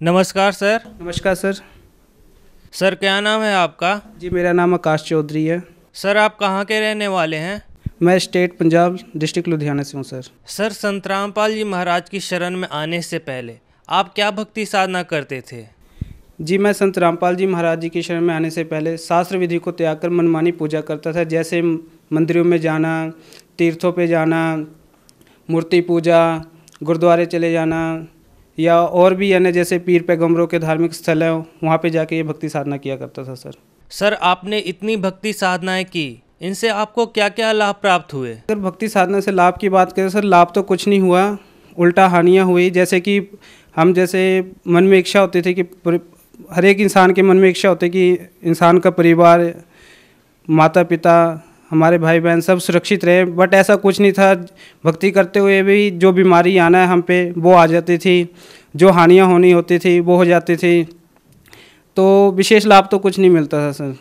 नमस्कार सर। नमस्कार sir. Sir क्या नाम है आपका? जी मेरा नाम आकाश चौधरी है। सर आप कहाँ के रहने वाले हैं? मैं स्टेट पंजाब डिस्ट्रिक्ट लुधियाना से हूँ सर। सर संत रामपाल जी महाराज की शरण में आने से पहले आप क्या भक्ति साधना करते थे? जी मैं संत रामपाल जी महाराज जी की शरण में आने से पहले शास्त्र विधि को त्याग कर मनमानी पूजा करता था, जैसे मंदिरों में जाना, तीर्थों पे जाना, मूर्ति पूजा, गुरुद्वारे चले जाना या और भी अन्य जैसे पीर पैगम्बरों के धार्मिक स्थल हैं वहाँ पे जाके ये भक्ति साधना किया करता था सर। सर आपने इतनी भक्ति साधनाएं की, इनसे आपको क्या क्या लाभ प्राप्त हुए? अगर भक्ति साधना से लाभ की बात करें सर, लाभ तो कुछ नहीं हुआ, उल्टा हानियाँ हुई। जैसे कि हम जैसे मन में इच्छा होती थी कि हर एक इंसान के मन में इच्छा होती है कि इंसान का परिवार, माता पिता, हमारे भाई बहन सब सुरक्षित रहे, बट ऐसा कुछ नहीं था। भक्ति करते हुए भी जो बीमारी आना है हम पे वो आ जाती थी, जो हानियाँ होनी होती थी वो हो जाती थी, तो विशेष लाभ तो कुछ नहीं मिलता था सर।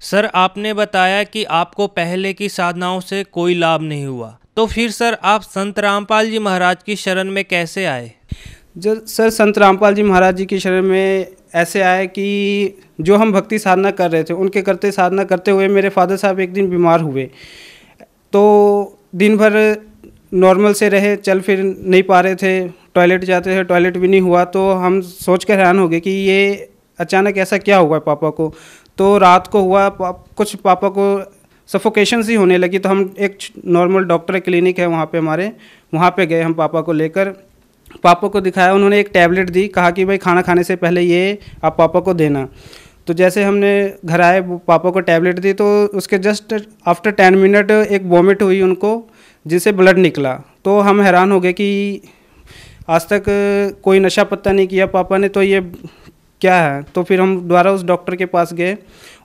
सर आपने बताया कि आपको पहले की साधनाओं से कोई लाभ नहीं हुआ, तो फिर सर आप संत रामपाल जी महाराज की शरण में कैसे आए? जो सर संत रामपाल जी महाराज जी की शरण में ऐसे आए कि जो हम भक्ति साधना कर रहे थे उनके करते साधना करते हुए मेरे फादर साहब एक दिन बीमार हुए, तो दिन भर नॉर्मल से रहे, चल फिर नहीं पा रहे थे, टॉयलेट जाते थे टॉयलेट भी नहीं हुआ। तो हम सोच कर हैरान हो गए कि ये अचानक ऐसा क्या हुआ पापा को। तो रात को हुआ कुछ पापा को सफोकेशन सी होने लगी, तो हम एक नॉर्मल डॉक्टर क्लिनिक है वहाँ पे हमारे, वहाँ पे गए हम पापा को लेकर, पापा को दिखाया, उन्होंने एक टैबलेट दी, कहा कि भाई खाना खाने से पहले ये आप पापा को देना। तो जैसे हमने घर आए पापा को टैबलेट दी, तो उसके जस्ट आफ्टर 10 मिनट एक वॉमिट हुई उनको, जिससे ब्लड निकला। तो हम हैरान हो गए कि आज तक कोई नशा पत्ता नहीं किया पापा ने, तो ये क्या है। तो फिर हम दोबारा उस डॉक्टर के पास गए,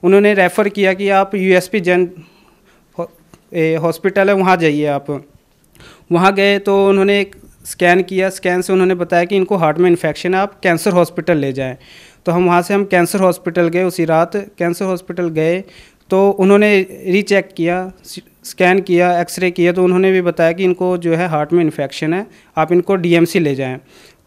उन्होंने रेफ़र किया कि आप यूएसपी जैन हॉस्पिटल है वहाँ जाइए आप। वहाँ गए तो उन्होंने एक स्कैन किया, स्कैन से उन्होंने बताया कि इनको हार्ट में इन्फेक्शन है, आप कैंसर हॉस्पिटल ले जाएं। तो हम वहाँ से कैंसर हॉस्पिटल गए, उसी रात कैंसर हॉस्पिटल गए, तो उन्होंने रीचेक किया, स्कैन किया, एक्सरे किया, तो उन्होंने भी बताया कि इनको जो है हार्ट में इन्फेक्शन है, आप इनको डीएमसी ले जाएं।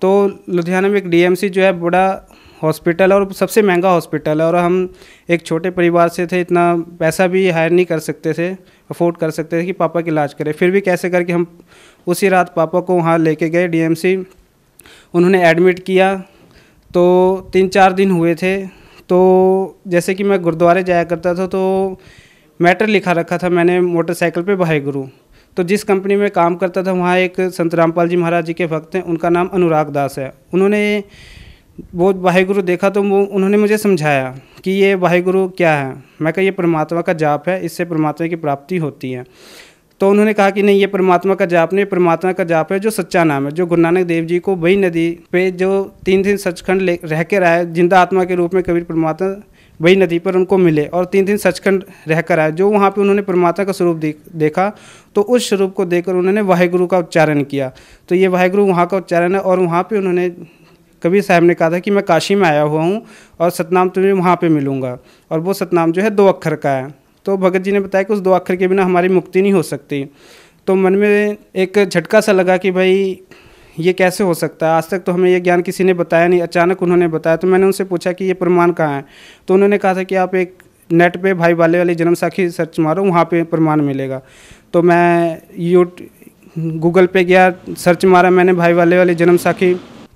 तो लुधियाना में एक डीएमसी जो है बड़ा हॉस्पिटल है और सबसे महंगा हॉस्पिटल है, और हम एक छोटे परिवार से थे, इतना पैसा भी हायर नहीं कर सकते थे, अफोर्ड कर सकते थे कि पापा का इलाज करें। फिर भी कैसे करके हम उसी रात पापा को वहाँ लेके गए डीएमसी, उन्होंने एडमिट किया। तो 3-4 दिन हुए थे। तो जैसे कि मैं गुरुद्वारे जाया करता था, तो मैटर लिखा रखा था मैंने मोटरसाइकिल पे वाहेगुरु। तो जिस कंपनी में काम करता था वहाँ एक संत रामपाल जी महाराज जी के भक्त हैं, उनका नाम अनुराग दास है। उन्होंने वो वाहेगुरु देखा तो वो उन्होंने मुझे समझाया कि ये वाहेगुरु क्या है। मैं कहा ये परमात्मा का जाप है, इससे परमात्मा की प्राप्ति होती है। तो उन्होंने कहा कि नहीं, ये परमात्मा का जाप नहीं, परमात्मा का जाप है जो सच्चा नाम है, जो गुरु नानक देव जी को वही नदी पे जो 3 दिन सचखंड रह कर आए, जिंदा आत्मा के रूप में कबीर परमात्मा वही नदी पर उनको मिले, और 3 दिन सचखंड रह कर आए। जो वहाँ पे उन्होंने परमात्मा का स्वरूप देखा, तो उस स्वरूप को देखकर उन्होंने वाहेगुरु का उच्चारण किया। तो ये वाहेगुरु वहाँ का उच्चारण है, और वहाँ पर उन्होंने कबीर साहब ने कहा था कि मैं काशी में आया हुआ हूँ और सतनाम तुम्हें वहाँ पे मिलूँगा, और वो सतनाम जो है 2 अक्षर का है। तो भगत जी ने बताया कि उस 2 अक्षर के बिना हमारी मुक्ति नहीं हो सकती। तो मन में एक झटका सा लगा कि भाई ये कैसे हो सकता है, आज तक तो हमें ये ज्ञान किसी ने बताया नहीं, अचानक उन्होंने बताया। तो मैंने उनसे पूछा कि ये प्रमाण कहाँ है, तो उन्होंने कहा था कि आप एक नेट पे भाई वाले वाली जन्म साखी सर्च मारो, वहाँ पे प्रमाण मिलेगा। तो मैं गूगल पे गया, सर्च मारा मैंने भाई वाले वाली जन्म साखी,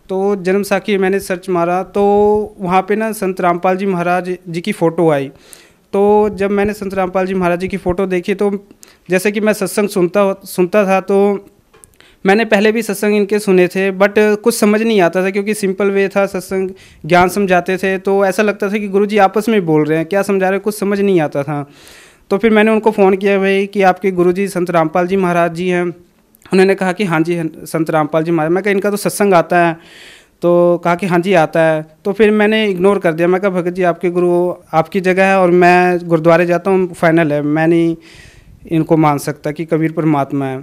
तो जन्म साखी मैंने सर्च मारा, तो वहाँ पे ना संत रामपाल जी महाराज जी की फ़ोटो आई। तो जब मैंने संत रामपाल जी महाराज जी की फ़ोटो देखी, तो जैसे कि मैं सत्संग सुनता था, तो मैंने पहले भी सत्संग इनके सुने थे, बट कुछ समझ नहीं आता था, क्योंकि सिंपल वे था सत्संग, ज्ञान समझाते थे, तो ऐसा लगता था कि गुरुजी आपस में बोल रहे हैं, क्या समझा रहे हैं कुछ समझ नहीं आता था। तो फिर मैंने उनको फ़ोन किया, भाई कि आपके गुरुजी संत रामपाल जी महाराज जी हैं। उन्होंने कहा कि हाँ जी संत रामपाल जी महाराज। मैं कहा इनका तो सत्संग आता है, तो कहा कि हाँ जी आता है। तो फिर मैंने इग्नोर कर दिया, मैं कहा भगत जी आपके गुरु आपकी जगह है और मैं गुरुद्वारे जाता हूँ, फाइनल है, मैं नहीं इनको मान सकता कि कबीर परमात्मा है।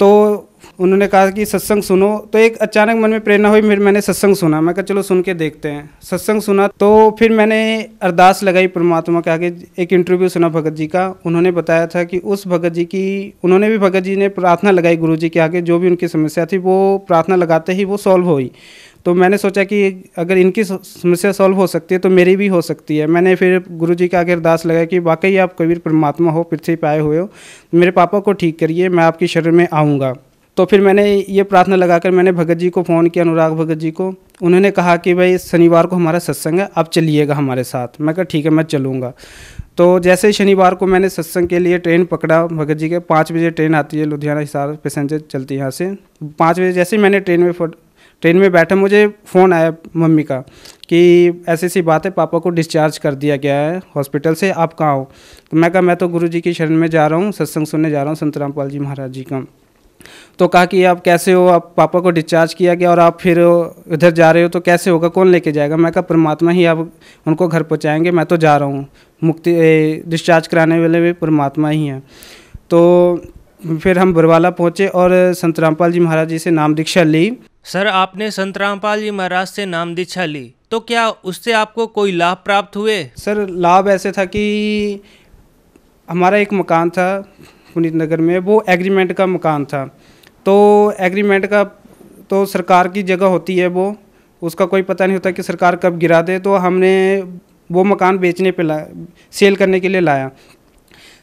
तो उन्होंने कहा कि सत्संग सुनो। तो एक अचानक मन में प्रेरणा हुई, फिर मैंने सत्संग सुना, मैं कहा चलो सुन के देखते हैं। सत्संग सुना तो फिर मैंने अरदास लगाई परमात्मा के आगे। एक इंटरव्यू सुना भगत जी का, उन्होंने बताया था कि उस भगत जी की, उन्होंने भी भगत जी ने प्रार्थना लगाई गुरु जी के आगे, जो भी उनकी समस्या थी वो प्रार्थना लगाते ही वो सॉल्व हुई। तो मैंने सोचा कि अगर इनकी समस्या सॉल्व हो सकती है तो मेरी भी हो सकती है। मैंने फिर गुरुजी के आगे अरदास लगाया कि वाकई आप कबीर परमात्मा हो, पृथ्वी पे आए हुए हो, मेरे पापा को ठीक करिए, मैं आपकी शरण में आऊँगा। तो फिर मैंने ये प्रार्थना लगाकर मैंने भगत जी को फ़ोन किया, अनुराग भगत जी को। उन्होंने कहा कि भाई शनिवार को हमारा सत्संग है, आप चलिएगा हमारे साथ। मैं कहा ठीक है, मैं चलूँगा। तो जैसे ही शनिवार को मैंने सत्संग के लिए ट्रेन पकड़ा भगत जी के, 5 बजे ट्रेन आती है लुधियाना हिसार पैसेंजर चलती है यहाँ से। 5 बजे जैसे ही मैंने ट्रेन में बैठा, मुझे फ़ोन आया मम्मी का कि ऐसी सी बात है, पापा को डिस्चार्ज कर दिया गया है हॉस्पिटल से, आप कहाँ हो? तो मैं कहा मैं तो गुरु जी की शरण में जा रहा हूँ, सत्संग सुनने जा रहा हूँ संत रामपाल जी महाराज जी का। तो कहा कि आप कैसे हो, आप पापा को डिस्चार्ज किया गया और आप फिर इधर जा रहे हो तो कैसे होगा, कौन लेके जाएगा? मैं कहा परमात्मा ही आप उनको घर पहुँचाएँगे, मैं तो जा रहा हूँ, मुक्ति डिस्चार्ज कराने वाले भी परमात्मा ही हैं। तो फिर हम बरवाला पहुँचे और संत रामपाल जी महाराज जी से नाम दीक्षा ली। सर, आपने संत रामपाल जी महाराज से नाम दीक्षा ली, तो क्या उससे आपको कोई लाभ प्राप्त हुए? सर, लाभ ऐसे था कि हमारा एक मकान था पुनीत नगर में, वो एग्रीमेंट का मकान था। तो एग्रीमेंट का तो सरकार की जगह होती है, वो उसका कोई पता नहीं होता कि सरकार कब गिरा दे। तो हमने वो मकान बेचने पे सेल करने के लिए लाया।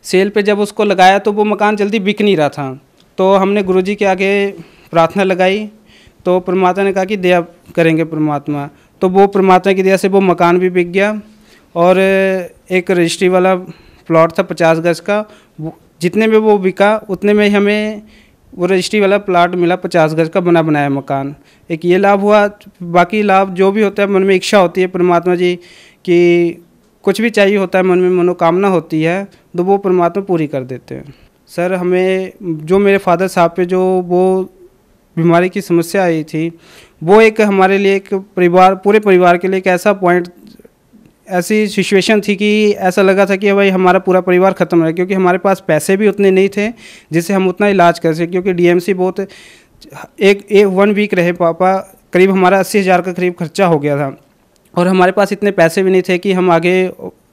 सेल पे जब उसको लगाया तो वो मकान जल्दी बिक नहीं रहा था। तो हमने गुरुजी के आगे प्रार्थना लगाई, तो परमात्मा ने कहा कि दया करेंगे परमात्मा। तो वो परमात्मा की दया से वो मकान भी बिक गया और एक रजिस्ट्री वाला प्लॉट था 50 गज का, जितने में वो बिका उतने में हमें वो रजिस्ट्री वाला प्लॉट मिला 50 गज का बना बनाया मकान। एक ये लाभ हुआ। बाकी लाभ जो भी होता है, मन में इच्छा होती है परमात्मा जी कि कुछ भी चाहिए होता है, मन में मनोकामना होती है, तो वो परमात्मा पूरी कर देते हैं। सर, हमें जो मेरे फादर साहब पे जो वो बीमारी की समस्या आई थी, वो एक हमारे लिए एक परिवार, पूरे परिवार के लिए एक ऐसा पॉइंट, ऐसी सिचुएशन थी कि ऐसा लगा था कि भाई हमारा पूरा परिवार ख़त्म है, क्योंकि हमारे पास पैसे भी उतने नहीं थे जिससे हम उतना इलाज कर सकें। क्योंकि डीएमसी बहुत एक 1 वीक रहे पापा, करीब हमारा 80,000 का करीब खर्चा हो गया था और हमारे पास इतने पैसे भी नहीं थे कि हम आगे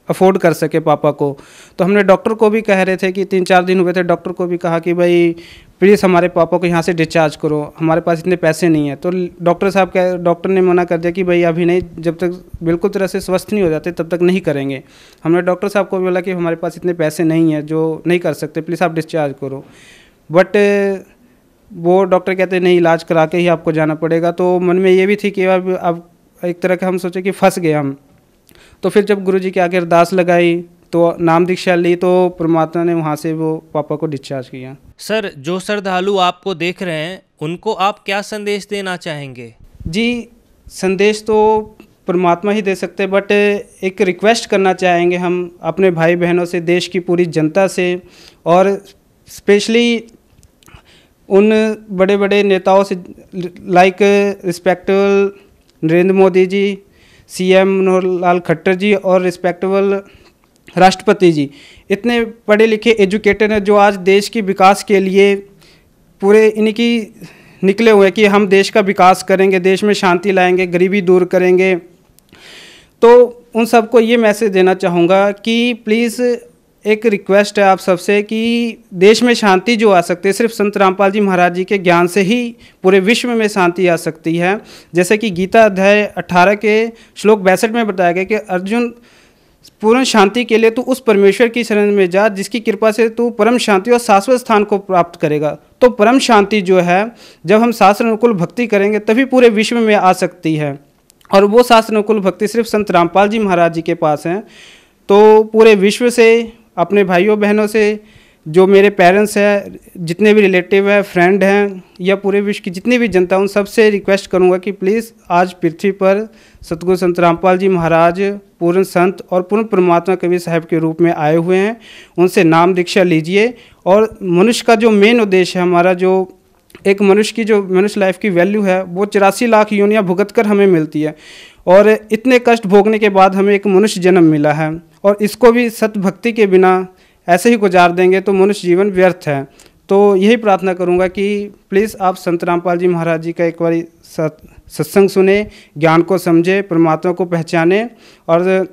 अफोर्ड कर सके पापा को। तो हमने डॉक्टर को भी कह रहे थे कि 3-4 दिन हुए थे, डॉक्टर को भी कहा कि भाई प्लीज़ हमारे पापा को यहाँ से डिस्चार्ज करो, हमारे पास इतने पैसे नहीं है। तो डॉक्टर ने मना कर दिया कि भाई अभी नहीं, जब तक बिल्कुल तरह से स्वस्थ नहीं हो जाते तब तक नहीं करेंगे। हमने डॉक्टर साहब को भी बोला कि हमारे पास इतने पैसे नहीं है जो नहीं कर सकते, प्लीज़ आप डिस्चार्ज करो। बट वो डॉक्टर कहते नहीं, इलाज करा के ही आपको जाना पड़ेगा। तो मन में ये भी थी कि अब एक तरह का हम सोचे कि फंस गए हम। तो फिर जब गुरुजी के आगे अरदास लगाई तो नाम दीक्षा ली, तो परमात्मा ने वहाँ से वो पापा को डिस्चार्ज किया। सर, जो श्रद्धालु आपको देख रहे हैं उनको आप क्या संदेश देना चाहेंगे? जी, संदेश तो परमात्मा ही दे सकते, बट एक रिक्वेस्ट करना चाहेंगे हम अपने भाई बहनों से, देश की पूरी जनता से, और स्पेशली उन बड़े बड़े नेताओं से, like respectable Narendra Modi ji, CM Manohar Lal Khattar जी और रिस्पेक्टेबल राष्ट्रपति जी, इतने पढ़े लिखे एजुकेटेड हैं जो आज देश के विकास के लिए पूरे इनकी निकले हुए हैं कि हम देश का विकास करेंगे, देश में शांति लाएंगे, गरीबी दूर करेंगे। तो उन सबको ये मैसेज देना चाहूँगा कि प्लीज़ एक रिक्वेस्ट है आप सबसे कि देश में शांति जो आ सकती है सिर्फ संत रामपाल जी महाराज जी के ज्ञान से ही पूरे विश्व में शांति आ सकती है। जैसे कि गीता अध्याय 18 के श्लोक 62 में बताया गया कि अर्जुन, पूर्ण शांति के लिए तू उस परमेश्वर की शरण में जा जिसकी कृपा से तू परम शांति और शाश्वत स्थान को प्राप्त करेगा। तो परम शांति जो है, जब हम शास्त्र अनुकूल भक्ति करेंगे तभी पूरे विश्व में आ सकती है, और वो शास्त्र अनुकूल भक्ति सिर्फ संत रामपाल जी महाराज जी के पास है। तो पूरे विश्व से, अपने भाइयों बहनों से, जो मेरे पेरेंट्स हैं, जितने भी रिलेटिव हैं, फ्रेंड हैं, या पूरे विश्व की जितनी भी जनता, उन सबसे रिक्वेस्ट करूंगा कि प्लीज़ आज पृथ्वी पर सतगुरु संत रामपाल जी महाराज पूर्ण संत और पूर्ण परमात्मा कबीर साहब के रूप में आए हुए हैं, उनसे नाम दीक्षा लीजिए। और मनुष्य का जो मेन उद्देश्य है, हमारा जो एक मनुष्य की जो मनुष्य लाइफ की वैल्यू है, वो 84 लाख योनियाँ भुगत कर हमें मिलती है, और इतने कष्ट भोगने के बाद हमें एक मनुष्य जन्म मिला है, और इसको भी सत भक्ति के बिना ऐसे ही गुजार देंगे तो मनुष्य जीवन व्यर्थ है। तो यही प्रार्थना करूंगा कि प्लीज़ आप संत रामपाल जी महाराज जी का एक बार सत्संग सुने, ज्ञान को समझे, परमात्मा को पहचाने, और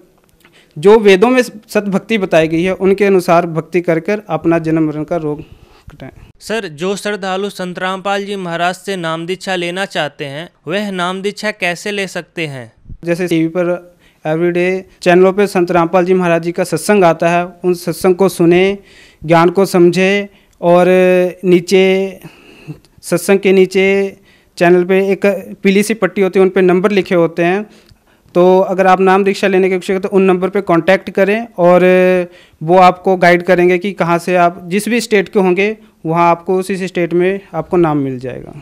जो वेदों में सत भक्ति बताई गई है उनके अनुसार भक्ति कर कर अपना जन्म मरण का रोग सकते हैं। सर, जो श्रद्धालु संत रामपाल जी महाराज से नाम दीक्षा लेना चाहते हैं वह नाम दीक्षा कैसे ले सकते हैं? जैसे टीवी पर एवरीडे चैनलों पे संत रामपाल जी महाराज जी का सत्संग आता है, उन सत्संग को सुने, ज्ञान को समझे, और नीचे सत्संग के नीचे चैनल पे एक पीली सी पट्टी होती है, उन पे नंबर लिखे होते हैं। तो अगर आप नाम दीक्षा लेने के इच्छुक हैं तो उन नंबर पे कांटेक्ट करें और वो आपको गाइड करेंगे कि कहाँ से आप जिस भी स्टेट के होंगे वहाँ आपको उसी स्टेट में आपको नाम मिल जाएगा।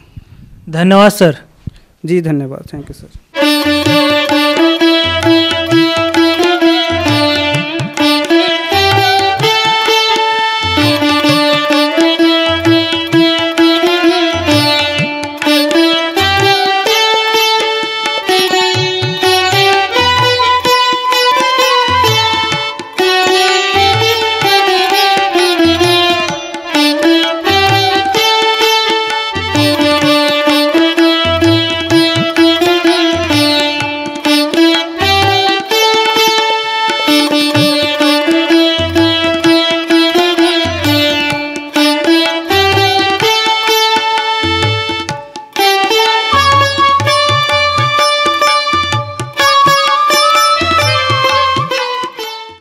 धन्यवाद सर। जी धन्यवाद, थैंक यू सर।